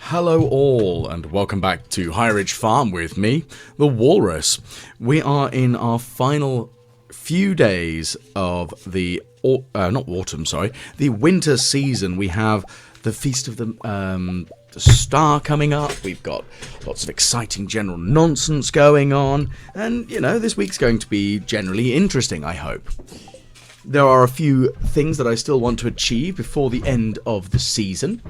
Hello all, and welcome back to High Ridge Farm with me, the Walrus. We are in our final few days of the, the winter season. We have the Feast of the Star coming up. We've got lots of exciting general nonsense going on. And, you know, this week's going to be generally interesting, I hope. There are a few things that I still want to achieve before the end of the season.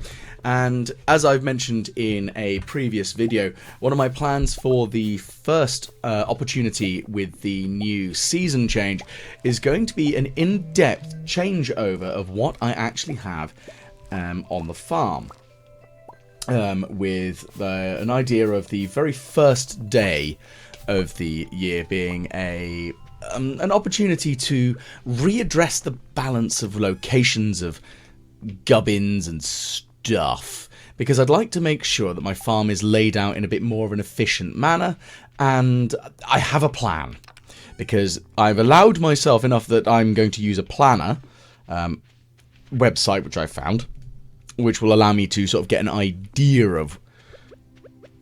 And as I've mentioned in a previous video, one of my plans for the first opportunity with the new season change is going to be an in-depth changeover of what I actually have on the farm. With an idea of the very first day of the year being an opportunity to readdress the balance of locations of gubbins and stuff, because I'd like to make sure that my farm is laid out in a bit more of an efficient manner, and I have a plan, because I've allowed myself enough that I'm going to use a planner website which I found, which will allow me to sort of get an idea of,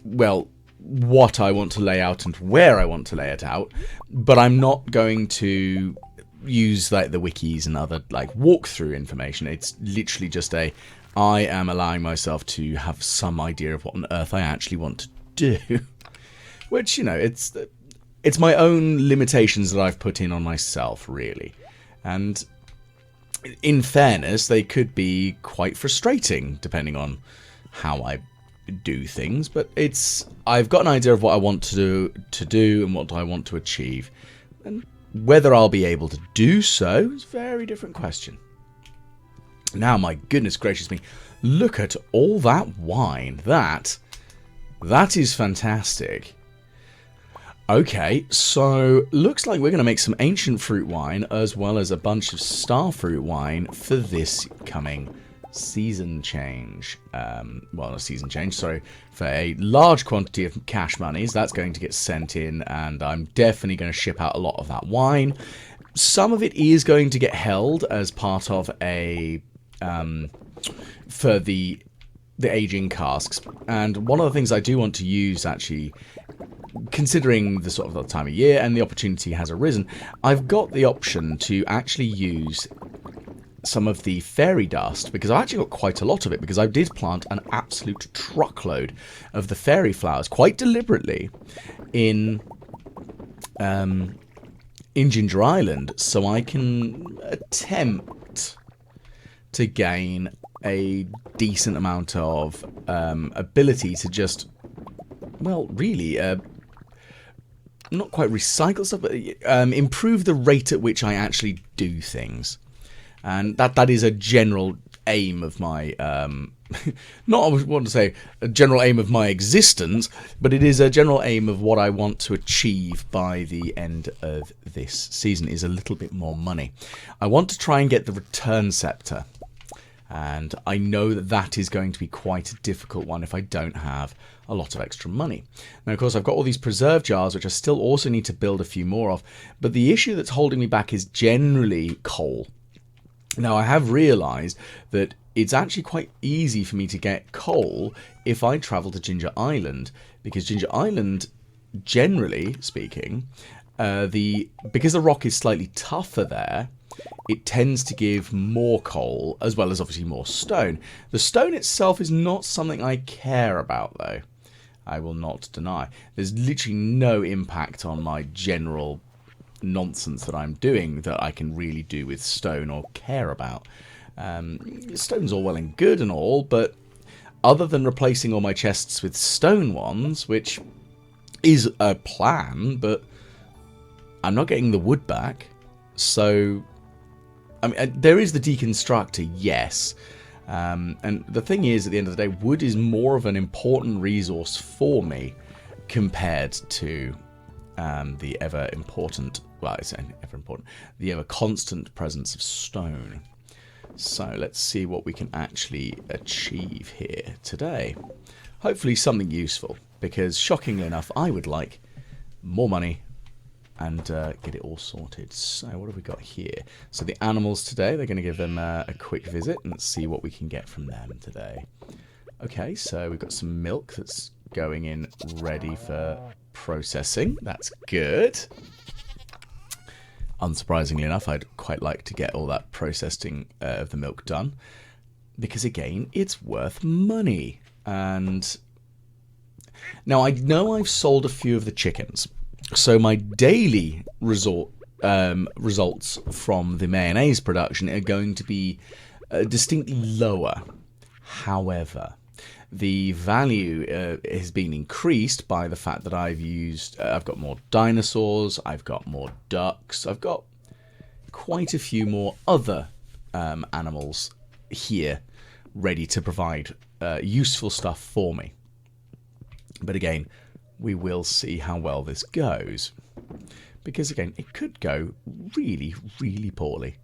well, what I want to lay out and where I want to lay it out, but I'm not going to use like the wikis and other like walkthrough information. It's literally just I am allowing myself to have some idea of what on earth I actually want to do, which, you know, it's my own limitations that I've put in on myself, really. And in fairness, they could be quite frustrating depending on how I do things, but I've got an idea of what I want to do and what I want to achieve, and whether I'll be able to do so is a very different question. Now, my goodness gracious me, look at all that wine. That is fantastic. Okay, so looks like we're going to make some ancient fruit wine as well as a bunch of star fruit wine for this coming season change. Not season change, sorry, for a large quantity of cash monies. That's going to get sent in, and I'm definitely going to ship out a lot of that wine. Some of it is going to get held as part of for the aging casks. And one of the things I do want to use, actually, considering the sort of the time of year and the opportunity has arisen, I've got the option to actually use some of the fairy dust, because I actually got quite a lot of it, because I did plant an absolute truckload of the fairy flowers quite deliberately in Ginger Island, so I can attempt to gain a decent amount of ability to just, well, really, not quite recycle stuff, but improve the rate at which I actually do things. And that is a general aim of my, not I want to say a general aim of my existence, but it is a general aim of what I want to achieve by the end of this season, is a little bit more money. I want to try and get the return scepter, and I know that is going to be quite a difficult one if I don't have a lot of extra money. Now, of course, I've got all these preserve jars, which I still also need to build a few more of, but the issue that's holding me back is generally coal. Now, I have realised that it's actually quite easy for me to get coal if I travel to Ginger Island, because Ginger Island, generally speaking, because the rock is slightly tougher there, it tends to give more coal, as well as obviously more stone. The stone itself is not something I care about, though. I will not deny. There's literally no impact on my general nonsense that I'm doing that I can really do with stone or care about. Stone's all well and good and all, but other than replacing all my chests with stone ones, which is a plan, but I'm not getting the wood back. So, I mean, there is the deconstructor, yes. And the thing is, at the end of the day, wood is more of an important resource for me compared to the ever constant presence of stone. So let's see what we can actually achieve here today. Hopefully something useful, because shockingly enough, I would like more money and get it all sorted. So what have we got here? So the animals today, they're going to give them a quick visit and see what we can get from them today. Okay, so we've got some milk that's going in ready for processing. That's good. Unsurprisingly enough, I'd quite like to get all that processing of the milk done. Because, again, it's worth money. And now, I know I've sold a few of the chickens. So my daily results from the mayonnaise production are going to be distinctly lower. However, the value has been increased by the fact that I've got more dinosaurs, I've got more ducks, I've got quite a few more other animals here ready to provide useful stuff for me. But again, we will see how well this goes. Because again, it could go really, really poorly.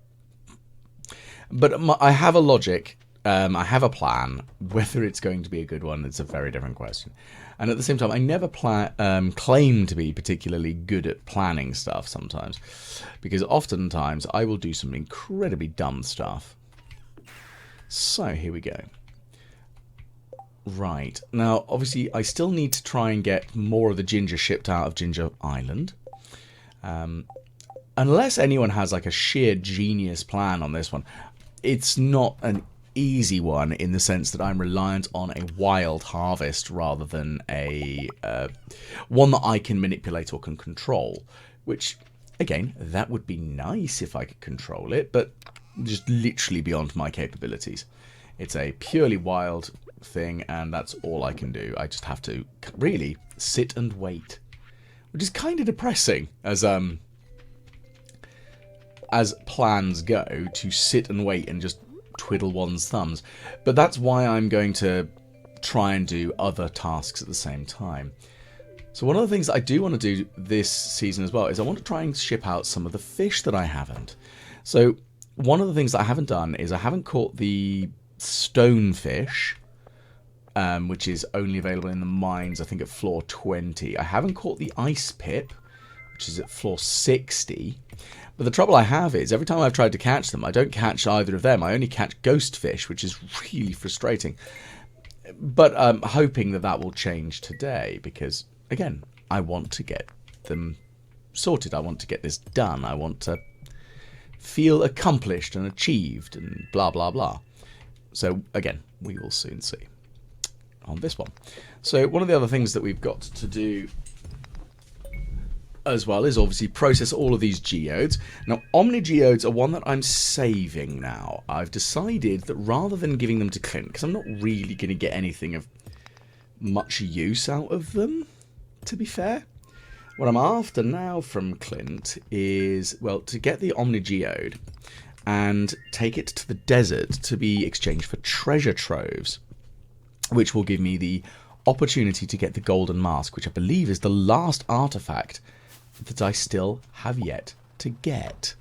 But I have a logic. I have a plan. Whether it's going to be a good one, it's a very different question. And at the same time, I never claim to be particularly good at planning stuff sometimes. Because oftentimes, I will do some incredibly dumb stuff. So, here we go. Right. Now, obviously, I still need to try and get more of the ginger shipped out of Ginger Island. Unless anyone has like a sheer genius plan on this one, it's not an easy one in the sense that I'm reliant on a wild harvest rather than a one that I can manipulate or can control. Which, again, that would be nice if I could control it, but just literally beyond my capabilities. It's a purely wild thing, and that's all I can do. I just have to really sit and wait, which is kind of depressing as plans go, to sit and wait and just twiddle one's thumbs. But that's why I'm going to try and do other tasks at the same time. So one of the things that I do want to do this season as well is I want to try and ship out some of the fish that I haven't. So one of the things that I haven't done is I haven't caught the stonefish, which is only available in the mines, I think, at floor 20. I haven't caught the ice pip, which is at floor 60. But the trouble I have is, every time I've tried to catch them, I don't catch either of them. I only catch ghost fish, which is really frustrating. But I'm hoping that that will change today, because, again, I want to get them sorted. I want to get this done. I want to feel accomplished and achieved and blah, blah, blah. So, again, we will soon see on this one. So, one of the other things that we've got to do as well is obviously process all of these geodes. Now, Omni geodes are one that I'm saving now. I've decided that rather than giving them to Clint, because I'm not really going to get anything of much use out of them, to be fair. What I'm after now from Clint is, well, to get the Omni geode and take it to the desert to be exchanged for treasure troves, which will give me the opportunity to get the golden mask, which I believe is the last artifact that I still have yet to get.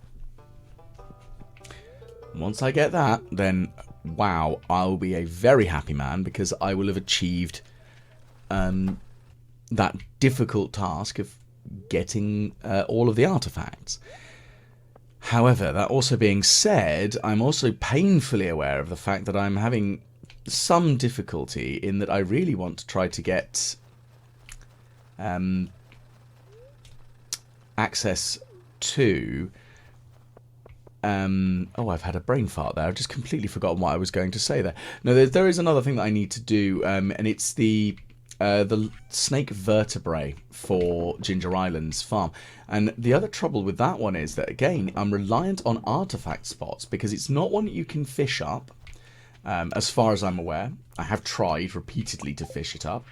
Once I get that, then wow, I'll be a very happy man, because I will have achieved that difficult task of getting all of the artifacts. However, that also being said, I'm also painfully aware of the fact that I'm having some difficulty in that I really want to try to get access to oh, I've had a brain fart there. I've just completely forgotten what I was going to say there. No, there is another thing that I need to do, and it's the snake vertebrae for Ginger Island's farm. And the other trouble with that one is that, again, I'm reliant on artifact spots, because it's not one that you can fish up, as far as I'm aware. I have tried repeatedly to fish it up.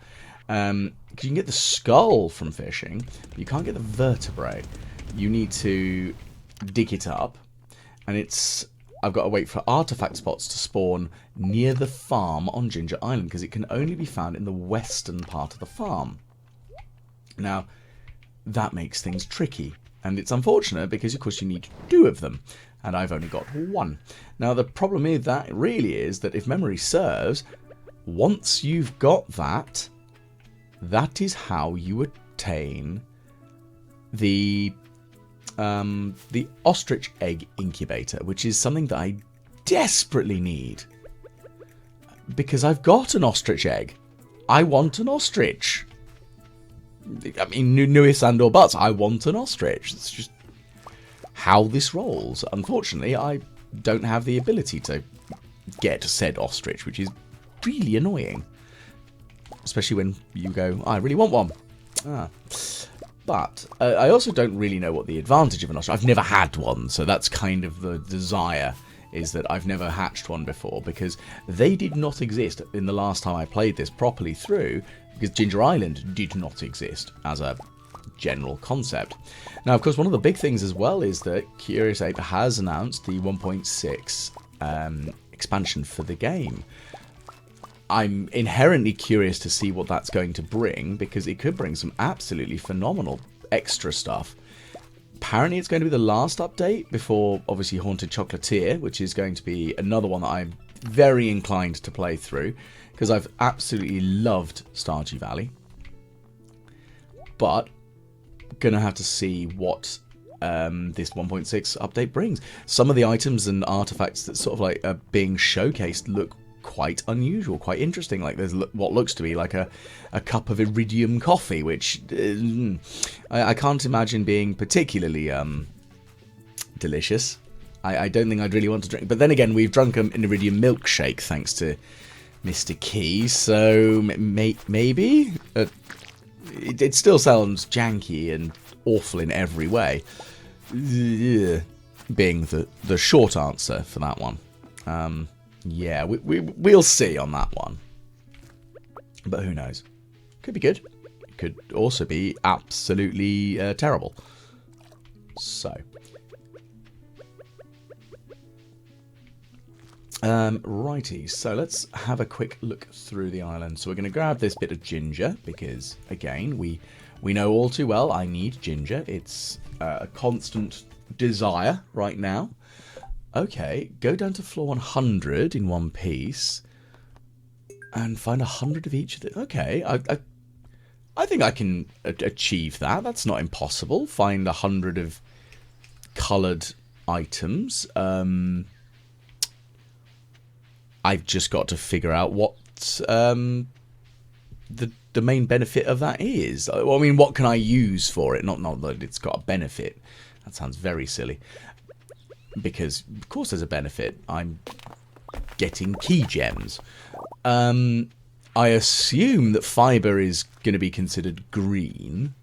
You can get the skull from fishing, but you can't get the vertebrae. You need to dig it up, and I've got to wait for artifact spots to spawn near the farm on Ginger Island, because it can only be found in the western part of the farm. Now, that makes things tricky, and it's unfortunate because, of course, you need 2 of them, and I've only got 1. Now, the problem with that really is that, if memory serves, once you've got that, that is how you attain the ostrich egg incubator, which is something that I desperately need. because I've got an ostrich egg. I want an ostrich. I mean, new ifs and or buts. I want an ostrich. It's just how this rolls. Unfortunately, I don't have the ability to get said ostrich, which is really annoying. Especially when you go, I really want one. But I also don't really know what the advantage of an ostrich. I've never had one, so that's kind of the desire, is that I've never hatched one before, because they did not exist in the last time I played this properly through, because Ginger Island did not exist as a general concept. Now, of course, one of the big things as well is that Curious Ape has announced the 1.6 expansion for the game. I'm inherently curious to see what that's going to bring, because it could bring some absolutely phenomenal extra stuff. Apparently it's going to be the last update before, obviously, Haunted Chocolatier, which is going to be another one that I'm very inclined to play through, because I've absolutely loved Stardew Valley. But gonna have to see what this 1.6 update brings. Some of the items and artifacts that sort of like are being showcased look quite unusual, quite interesting. Like there's what looks to be like a cup of iridium coffee, which I can't imagine being particularly delicious. I don't think I'd really want to drink. But then again, we've drunk an iridium milkshake thanks to Mr. Key, so maybe. It still sounds janky and awful in every way. Being the short answer for that one. Yeah, we'll see on that one. But who knows? Could be good. It could also be absolutely terrible. So. Righty, so let's have a quick look through the island. So we're going to grab this bit of ginger, because, again, we know all too well I need ginger. It's a constant desire right now. Okay, go down to floor 100 in one piece and find 100 of each of the... Okay, I think I can achieve that. That's not impossible. Find 100 of coloured items. I've just got to figure out what the main benefit of that is. I mean, what can I use for it? Not that it's got a benefit. That sounds very silly. Because, of course, there's a benefit. I'm getting key gems. I assume that fibre is going to be considered green.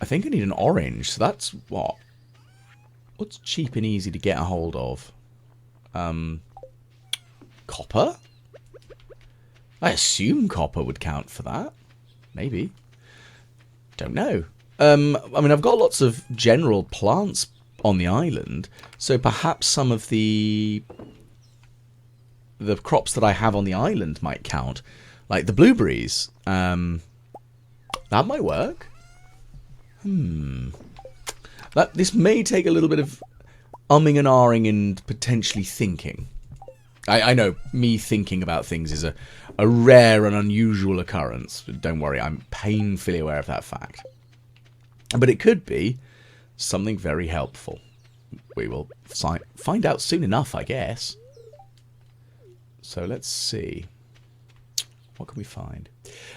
I think I need an orange. So that's what? What's cheap and easy to get a hold of? Copper? I assume copper would count for that. Maybe. Don't know. I mean, I've got lots of general plants on the island, so perhaps some of the crops that I have on the island might count. Like the blueberries. That might work. This may take a little bit of umming and ahhing and potentially thinking. I know me thinking about things is a rare and unusual occurrence. Don't worry, I'm painfully aware of that fact. But it could be something very helpful. We will find out soon enough, I guess. So let's see. What can we find?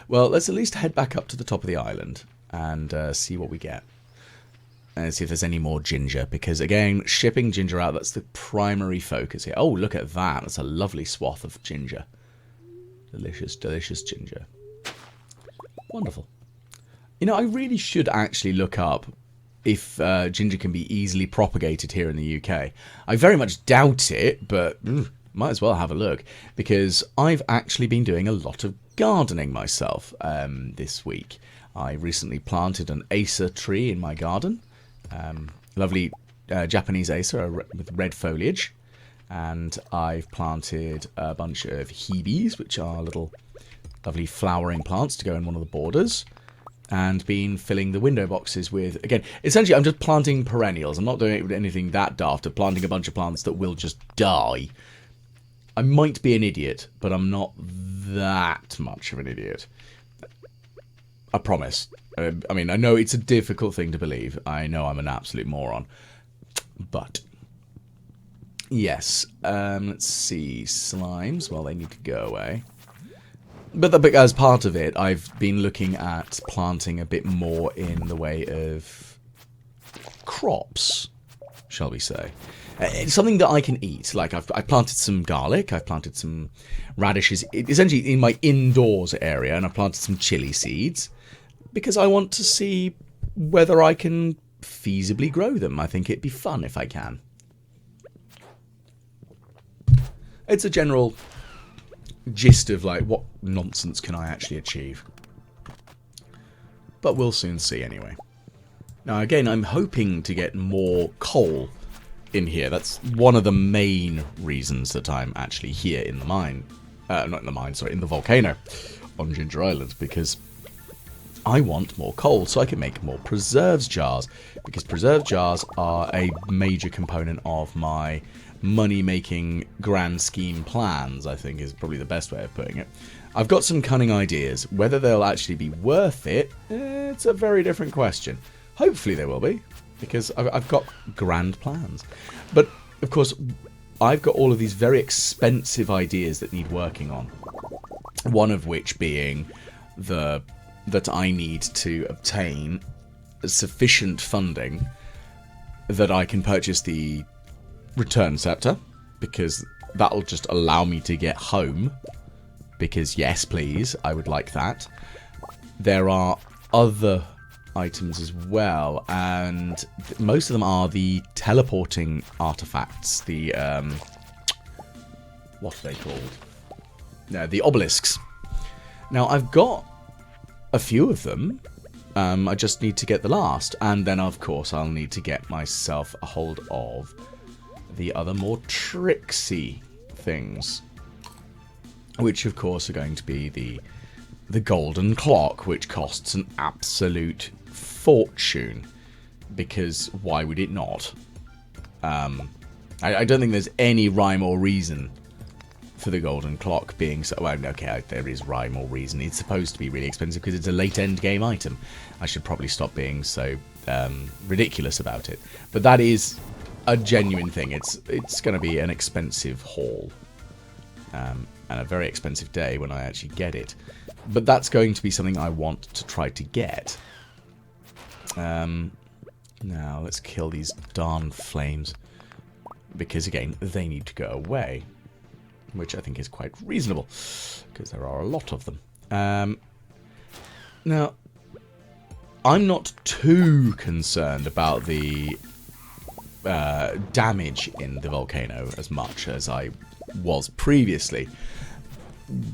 Well, let's at least head back up to the top of the island and see what we get. And see if there's any more ginger, because again, shipping ginger out, that's the primary focus here. Oh, look at that. That's a lovely swath of ginger. Delicious, delicious ginger. Wonderful. You know, I really should actually look up if ginger can be easily propagated here in the UK. I very much doubt it, but might as well have a look, because I've actually been doing a lot of gardening myself this week. I recently planted an Acer tree in my garden. Lovely Japanese Acer with red foliage. And I've planted a bunch of hebes, which are little lovely flowering plants to go in one of the borders. And been filling the window boxes with, again, essentially I'm just planting perennials. I'm not doing anything that daft of planting a bunch of plants that will just die. I might be an idiot, but I'm not that much of an idiot. I promise. I mean, I know it's a difficult thing to believe. I know I'm an absolute moron. But, Yes. Let's see. Slimes. Well, they need to go away. But as part of it, I've been looking at planting a bit more in the way of crops, shall we say. It's something that I can eat. Like, I've planted some garlic, I've planted some radishes, essentially in my indoors area, and I've planted some chili seeds, because I want to see whether I can feasibly grow them. I think it'd be fun if I can. It's a general gist of, like, what nonsense can I actually achieve. But we'll soon see anyway. Now, again, I'm hoping to get more coal in here. That's one of the main reasons that I'm actually here in the mine. Not in the mine, sorry, in the volcano on Ginger Island, because I want more coal so I can make more preserves jars, because preserve jars are a major component of my money-making grand scheme plans, I think is probably the best way of putting it. I've got some cunning ideas. Whether they'll actually be worth it, it's a very different question. Hopefully they will be, because I've got grand plans. But, of course, I've got all of these very expensive ideas that need working on. One of which being that I need to obtain sufficient funding that I can purchase the return scepter, because that'll just allow me to get home. Because, yes, please, I would like that. There are other items as well, and most of them are the teleporting artifacts, the what are they called? No, the obelisks. Now, I've got a few of them. I just need to get the last, and then of course I'll need to get myself a hold of the other more tricksy things, which of course are going to be the golden clock, which costs an absolute fortune, because why would it not? I don't think there's any rhyme or reason for the golden clock being so... Well, okay, there is rhyme or reason. It's supposed to be really expensive because it's a late end game item. I should probably stop being so ridiculous about it. But that is a genuine thing. It's going to be an expensive haul. And a very expensive day when I actually get it. But that's going to be something I want to try to get. Now, let's kill these darn flames. Because, again, they need to go away. Which I think is quite reasonable. Because there are a lot of them. Now, I'm not too concerned about the damage in the volcano as much as I was previously.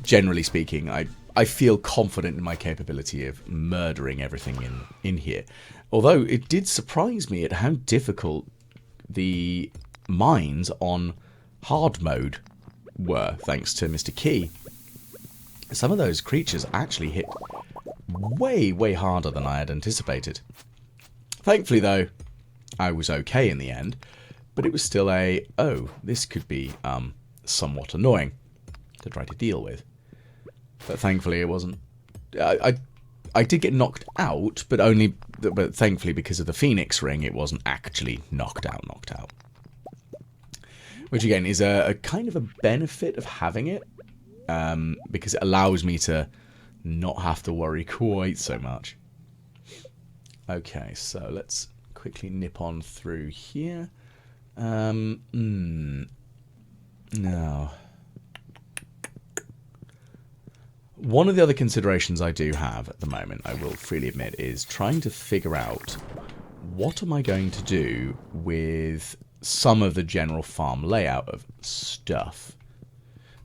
Generally speaking, I feel confident in my capability of murdering everything in here. Although it did surprise me at how difficult the mines on hard mode were, thanks to Mr. Key. Some of those creatures actually hit way, way harder than I had anticipated. Thankfully, though, I was okay in the end, but it was still oh, this could be somewhat annoying to try to deal with. But thankfully it wasn't. I did get knocked out, but thankfully because of the Phoenix ring, it wasn't actually knocked out. Which again is a kind of a benefit of having it, because it allows me to not have to worry quite so much. Okay, so let's quickly nip on through here. Now, one of the other considerations I do have at the moment, I will freely admit, is trying to figure out what am I going to do with some of the general farm layout of stuff.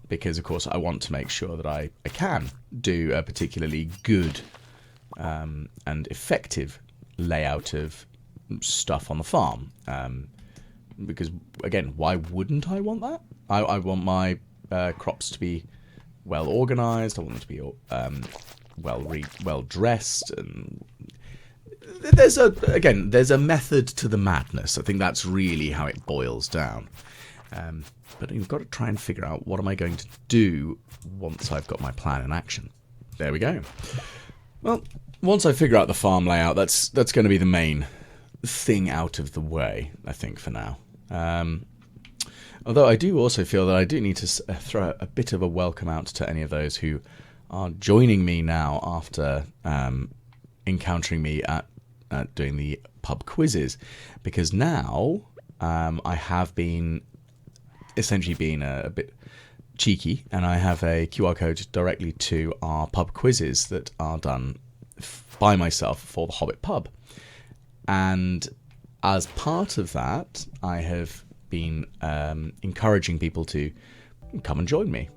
Because, of course, I want to make sure that I can do a particularly good and effective layout of stuff on the farm. Because, again, why wouldn't I want that? I want my crops to be well organised. I want them to be well dressed, and there's a method to the madness. I think that's really how it boils down. But you've got to try and figure out what am I going to do once I've got my plan in action. There we go. Well, once I figure out the farm layout, that's going to be the main thing out of the way, I think, for now. Although I do also feel that I do need to throw a bit of a welcome out to any of those who are joining me now after encountering me at doing the pub quizzes, because now I have been essentially being a bit cheeky, and I have a QR code directly to our pub quizzes that are done by myself for the Hobbit pub. And as part of that, I have been encouraging people to come and join me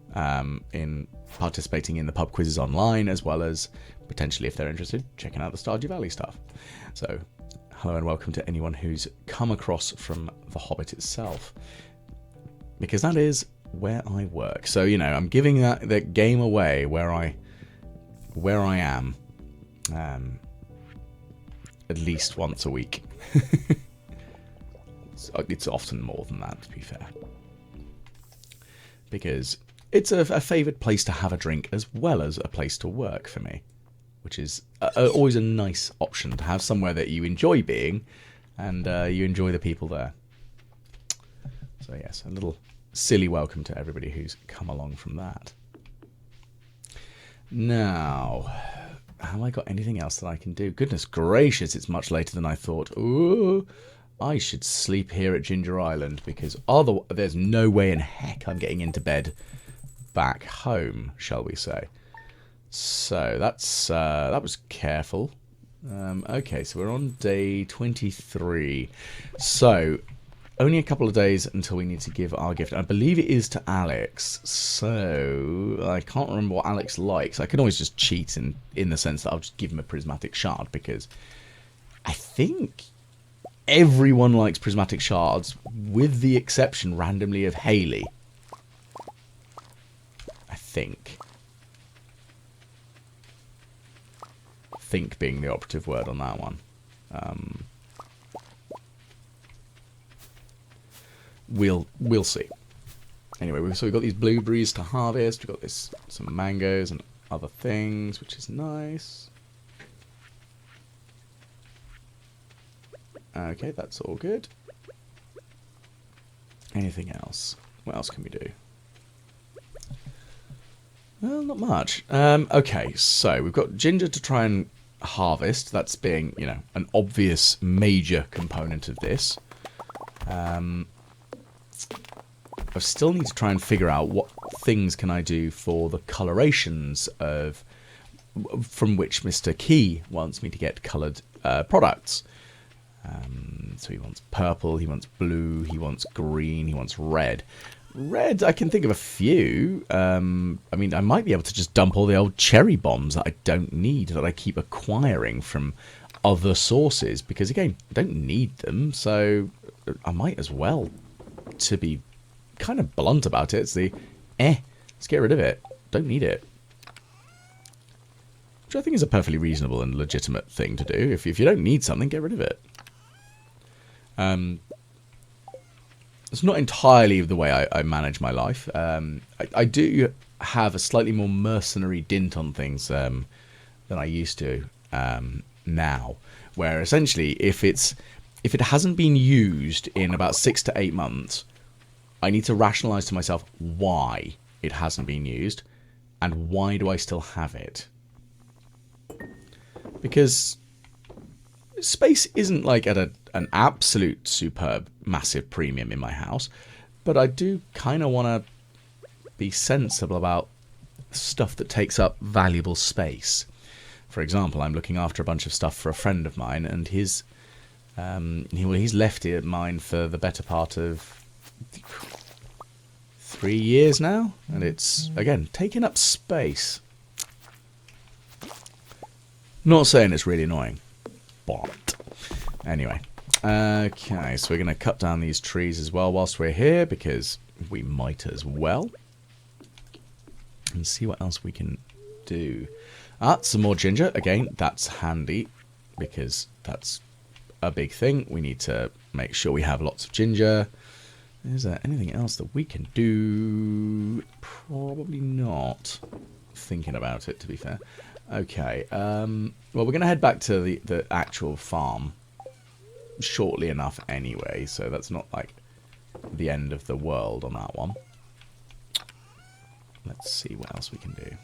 in participating in the pub quizzes online, as well as potentially, if they're interested, checking out the Stardew Valley stuff. So hello and welcome to anyone who's come across from the Hobbit itself, because that is where I work. So, you know, I'm giving that game away where I am at least once a week. It's often more than that, to be fair, because it's a favoured place to have a drink as well as a place to work for me, which is always a nice option to have somewhere that you enjoy being and you enjoy the people there. So yes, a little silly welcome to everybody who's come along from that. Now, have I got anything else that I can do? Goodness gracious, it's much later than I thought. Ooh, I should sleep here at Ginger Island, because there's no way in heck I'm getting into bed back home, shall we say. So that was careful. Okay, so we're on day 23. So only a couple of days until we need to give our gift. I believe it is to Alex, so I can't remember what Alex likes. I can always just cheat in the sense that I'll just give him a prismatic shard, because I think everyone likes prismatic shards, with the exception randomly of Haley. I think. Think being the operative word on that one. We'll see. Anyway, so we've got these blueberries to harvest. We've got some mangoes and other things, which is nice. Okay, that's all good. Anything else? What else can we do? Well, not much. Okay, so we've got ginger to try and harvest. That's being, you know, an obvious major component of this. I still need to try and figure out what things can I do for the colorations from which Mr. Key wants me to get coloured products. So he wants purple, he wants blue, he wants green, he wants red. Red, I can think of a few. I mean, I might be able to just dump all the old cherry bombs that I don't need, that I keep acquiring from other sources, because again, I don't need them, so I might as well, to be kind of blunt about it. It's let's get rid of it. Don't need it. Which I think is a perfectly reasonable and legitimate thing to do. If you don't need something, get rid of it. It's not entirely the way I manage my life. I do have a slightly more mercenary dint on things than I used to now, where essentially if it hasn't been used in about 6 to 8 months, I need to rationalize to myself why it hasn't been used and why do I still have it. Because space isn't like at an absolute superb massive premium in my house, but I do kind of want to be sensible about stuff that takes up valuable space. For example, I'm looking after a bunch of stuff for a friend of mine, and he's left it mine for the better part of 3 years now, and it's again taking up space. Not saying it's really annoying, but anyway. Okay, so we're going to cut down these trees as well whilst we're here, because we might as well. And see what else we can do. Some more ginger. Again, that's handy, because that's a big thing. We need to make sure we have lots of ginger. Is there anything else that we can do? Probably not. Thinking about it, to be fair. Okay, well, we're going to head back to the actual farm shortly enough anyway, so that's not like the end of the world on that one. Let's see what else we can do.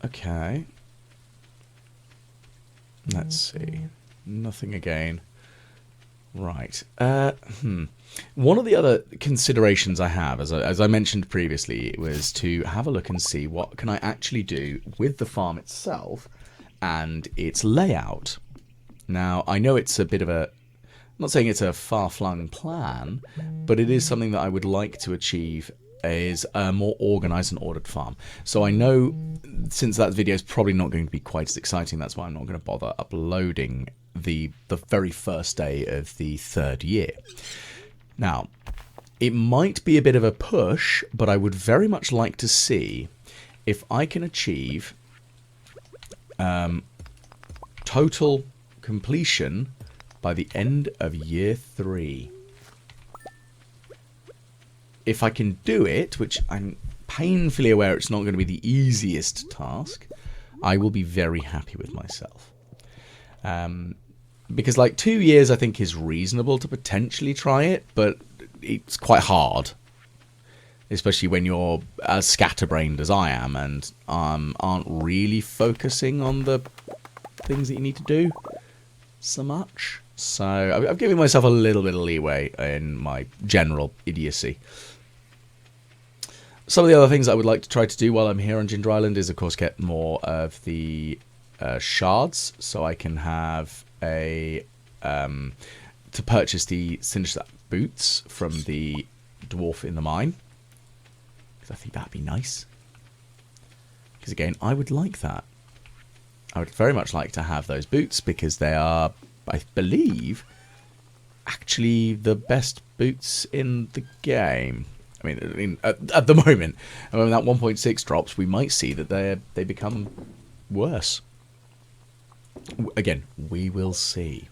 Okay. Let's see. Nothing again. Right. One of the other considerations I have, as I mentioned previously, was to have a look and see what can I actually do with the farm itself and its layout. Now, I know it's a bit of a... I'm not saying it's a far-flung plan, but it is something that I would like to achieve is a more organised and ordered farm. So I know, since that video is probably not going to be quite as exciting, that's why I'm not going to bother uploading the very first day of the 3rd year. Now, it might be a bit of a push, but I would very much like to see if I can achieve total completion by the end of year 3. If I can do it, which I'm painfully aware it's not going to be the easiest task, I will be very happy with myself. Because like 2 years I think is reasonable to potentially try it, but it's quite hard. Especially when you're as scatterbrained as I am and aren't really focusing on the things that you need to do so much. So I've given myself a little bit of leeway in my general idiocy. Some of the other things I would like to try to do while I'm here on Ginger Island is, of course, get more of the shards, so I can have a to purchase the cinder boots from the dwarf in the mine, because I think that'd be nice. Because again, I would like that. I would very much like to have those boots because they are, I believe, actually the best boots in the game. I mean, at the moment, and when that 1.6 drops, we might see that they become worse. Again, we will see.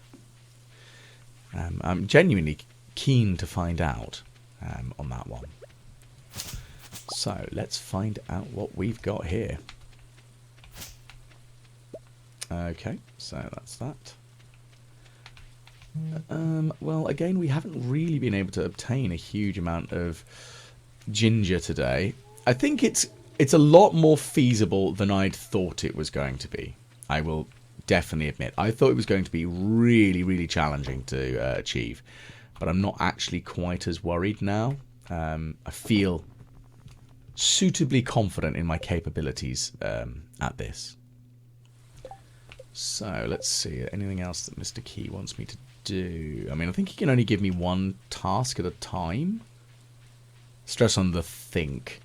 I'm genuinely keen to find out on that one. So let's find out what we've got here. Okay, so that's that. Well, again, we haven't really been able to obtain a huge amount of ginger today. I think it's a lot more feasible than I'd thought it was going to be. I will definitely admit. I thought it was going to be really, really challenging to achieve, but I'm not actually quite as worried now. I feel suitably confident in my capabilities at this. So let's see, anything else that Mr. Key wants me to do? I mean, I think he can only give me one task at a time. Stress on the think.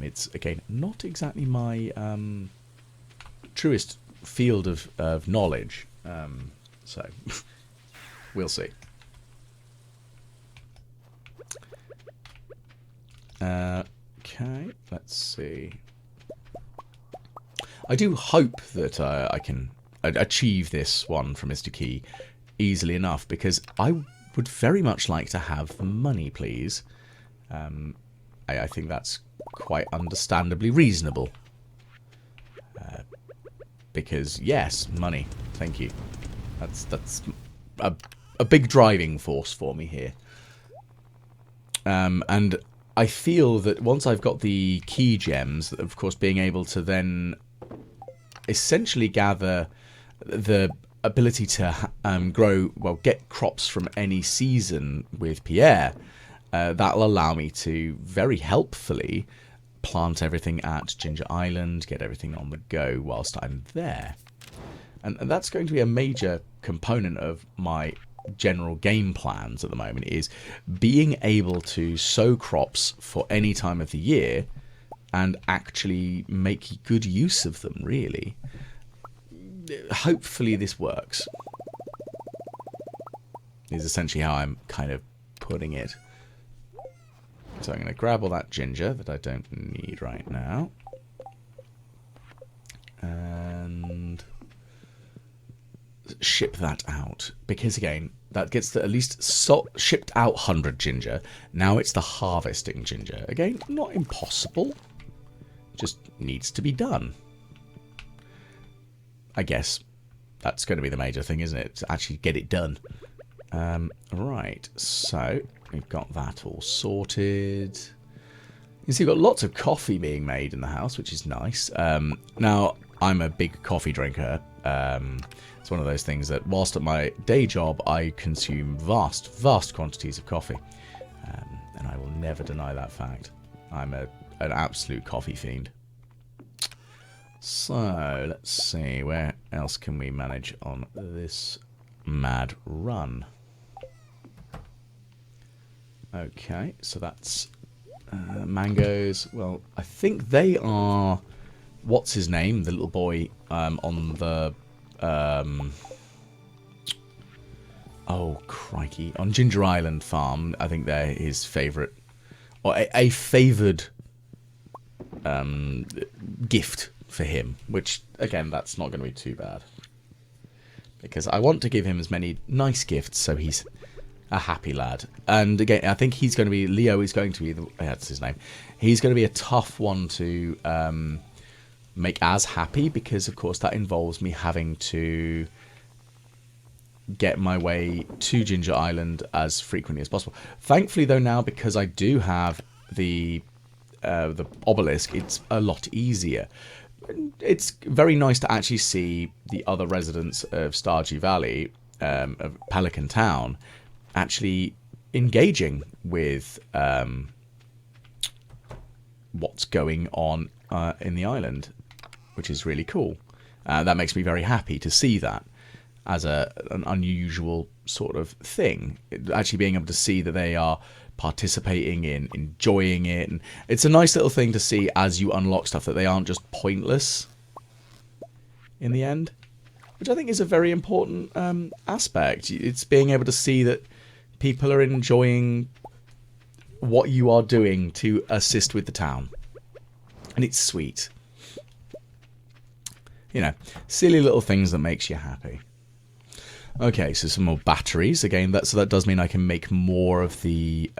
It's, again, not exactly my truest field of knowledge. So, we'll see. Okay, let's see. I do hope that I can achieve this one from Mr. Key easily enough, because I would very much like to have the money, please. I think that's quite understandably reasonable. Because, yes, money. Thank you. That's a big driving force for me here. And I feel that once I've got the key gems, of course, being able to then essentially gather the ability to grow, well, get crops from any season with Pierre, that'll allow me to very helpfully plant everything at Ginger Island, get everything on the go whilst I'm there. And that's going to be a major component of my general game plans at the moment, is being able to sow crops for any time of the year and actually make good use of them, really. Hopefully this works, is essentially how I'm kind of putting it. So I'm going to grab all that ginger that I don't need right now. And ship that out. Because again, that gets to at least shipped out 100 ginger. Now it's the harvesting ginger. Again, not impossible. Just needs to be done. I guess That's going to be the major thing, isn't it? To actually get it done. Right, so we've got that all sorted. You see, we've got lots of coffee being made in the house, which is nice. Now, I'm a big coffee drinker. It's one of those things that, whilst at my day job, I consume vast quantities of coffee. And I will never deny that fact. I'm an absolute coffee fiend. So, let's see, where else can we manage on this mad run? Okay, so that's mangoes. Well, I think they are... What's his name? The little boy on the... oh, crikey. On Ginger Island Farm, I think they're his favourite... Or a favoured gift for him. Which, again, that's not going to be too bad. Because I want to give him as many nice gifts so he's a happy lad. And again, I think he's going to be... Leo is going to be... That's his name. He's going to be a tough one to make as happy, because, of course, that involves me having to get my way to Ginger Island as frequently as possible. Thankfully, though, now, because I do have the obelisk, it's a lot easier. It's very nice to actually see the other residents of Stardew Valley, of Pelican Town, actually engaging with what's going on in the island, which is really cool. That makes me very happy to see that as an unusual sort of thing. Actually being able to see that they are participating in, enjoying it. And it's a nice little thing to see as you unlock stuff, that they aren't just pointless in the end, which I think is a very important aspect. It's being able to see that people are enjoying what you are doing to assist with the town. And it's sweet. You know, silly little things that makes you happy. Okay, so some more batteries. Again, so that does mean I can make more of the...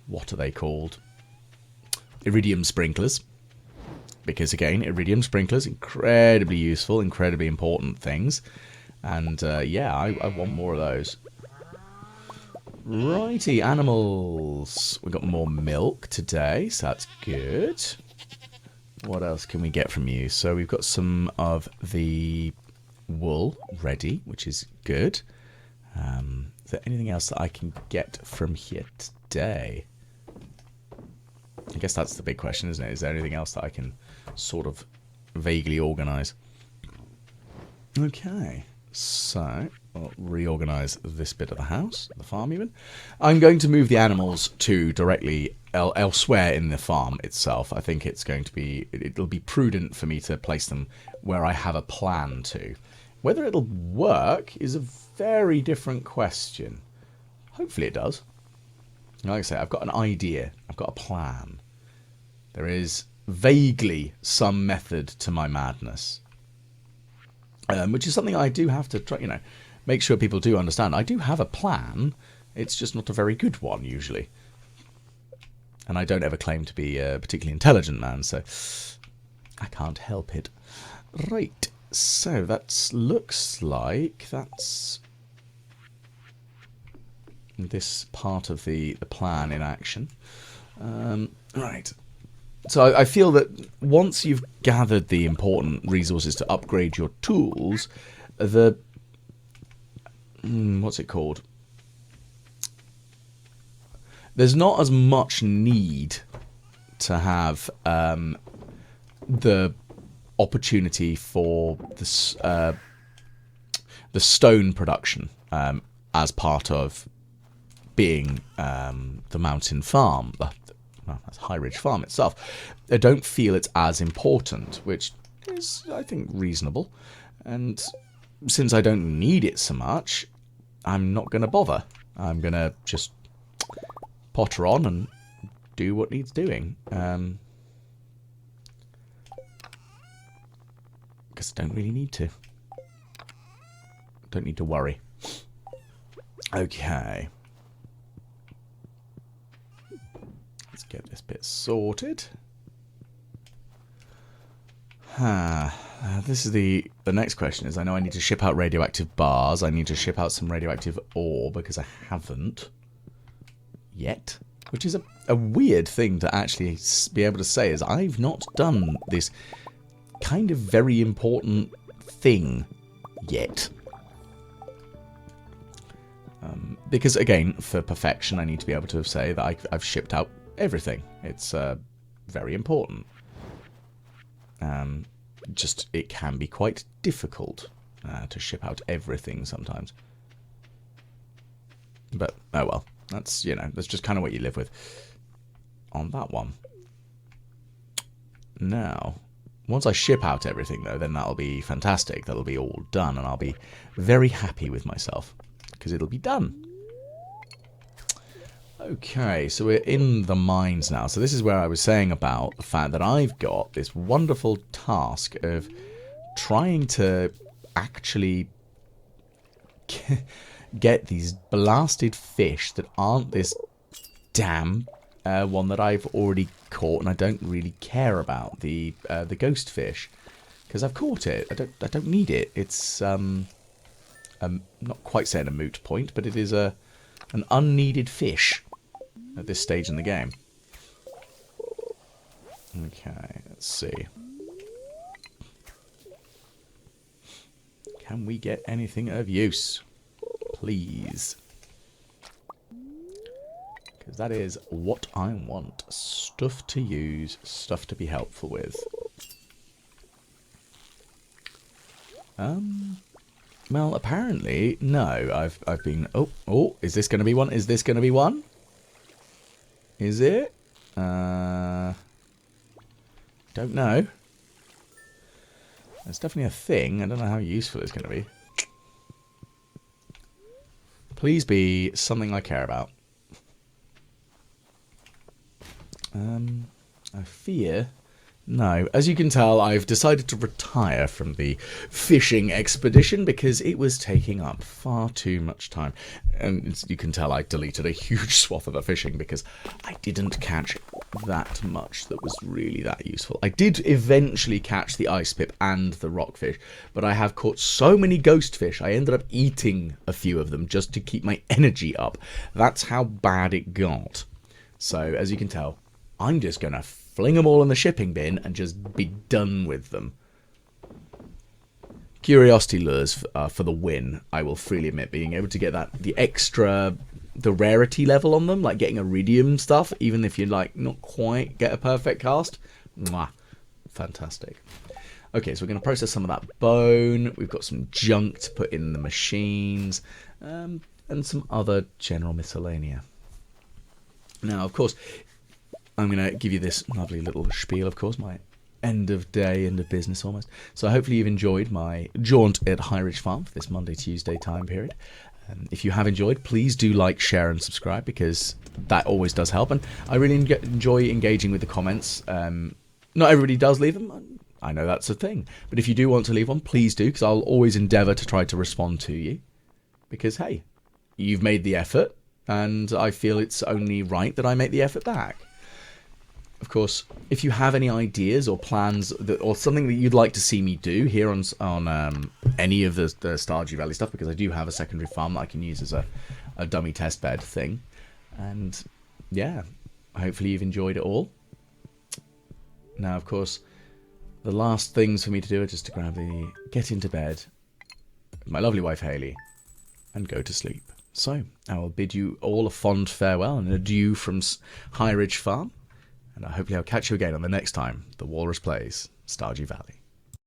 what are they called? Iridium sprinklers. Because, again, iridium sprinklers, incredibly useful, incredibly important things. And, yeah, I want more of those. Righty, animals. We've got more milk today, so that's good. What else can we get from you? So we've got some of the wool ready, which is good. Is there anything else that I can get from here today? I guess that's the big question, isn't it? Is there anything else that I can sort of vaguely organise? Okay, so I'll reorganise this bit of the house, the farm even. I'm going to move the animals to directly elsewhere in the farm itself. I think it's going to be... It'll be prudent for me to place them where I have a plan to. Whether it'll work is a very different question. Hopefully it does. Like I say, I've got an idea. I've got a plan. There is vaguely some method to my madness. Which is something I do have to try, you know, make sure people do understand. I do have a plan. It's just not a very good one, usually. And I don't ever claim to be a particularly intelligent man, so I can't help it. Right, so that looks like that's this part of the plan in action. Right. So I feel that once you've gathered the important resources to upgrade your tools, the... what's it called? There's not as much need to have the opportunity for the stone production as part of being the mountain farm, that's High Ridge Farm itself. I don't feel it's as important, which is, I think, reasonable. And since I don't need it so much, I'm not going to bother. I'm going to just potter on and do what needs doing. Because I don't really need to. Don't need to worry. Okay. Let's get this bit sorted. This is the next question is, I know I need to ship out radioactive bars. I need to ship out some radioactive ore because I haven't yet. Which is a weird thing to actually be able to say, is I've not done this kind of very important thing yet. Because, again, for perfection, I need to be able to say that I've shipped out everything. It's very important. Just, it can be quite difficult to ship out everything sometimes. But, oh well. That's, you know, that's just kind of what you live with on that one. Now, once I ship out everything, though, then that'll be fantastic. That'll be all done, and I'll be very happy with myself, because it'll be done. Okay, so we're in the mines now. So this is where I was saying about the fact that I've got this wonderful task of trying to actually get these blasted fish that aren't this damn one that I've already caught, and I don't really care about the ghost fish because I've caught it. I don't need it. It's not quite saying a moot point, but it is an unneeded fish at this stage in the game. Okay, let's see. Can we get anything of use? Please. Because that is what I want. Stuff to use, stuff to be helpful with. Well, apparently, no. I've been... Oh, is this going to be one? Is this going to be one? Is it? Don't know. It's definitely a thing. I don't know how useful it's going to be. Please be something I care about. I fear... No. As you can tell, I've decided to retire from the fishing expedition because it was taking up far too much time. And you can tell I deleted a huge swath of the fishing because I didn't catch that much that was really that useful. I did eventually catch the ice pip and the rockfish, but I have caught so many ghost fish, I ended up eating a few of them just to keep my energy up. That's how bad it got. So, as you can tell, I'm just going to fling them all in the shipping bin and just be done with them. Curiosity lures for the win, I will freely admit. Being able to get the rarity level on them, like getting iridium stuff, even if you like not quite get a perfect cast. Mwah. Fantastic. Okay, so we're going to process some of that bone. We've got some junk to put in the machines, and some other general miscellanea. Now, of course, I'm going to give you this lovely little spiel, of course, my end of day, end of business almost. So hopefully you've enjoyed my jaunt at High Ridge Farm for this Monday, Tuesday time period. If you have enjoyed, please do like, share and subscribe because that always does help. And I really enjoy engaging with the comments. Not everybody does leave them. I know that's a thing. But if you do want to leave one, please do, because I'll always endeavour to try to respond to you. Because, hey, you've made the effort, and I feel it's only right that I make the effort back. Of course, if you have any ideas or plans or something that you'd like to see me do here on any of the Stardew Valley stuff, because I do have a secondary farm that I can use as a dummy test bed thing. And yeah, hopefully you've enjoyed it all. Now, of course, the last things for me to do are just to grab the get into bed, my lovely wife Hayley, and go to sleep. So I will bid you all a fond farewell and adieu from High Ridge Farm. And hopefully I'll catch you again on the next time the Walrus plays Stardew Valley.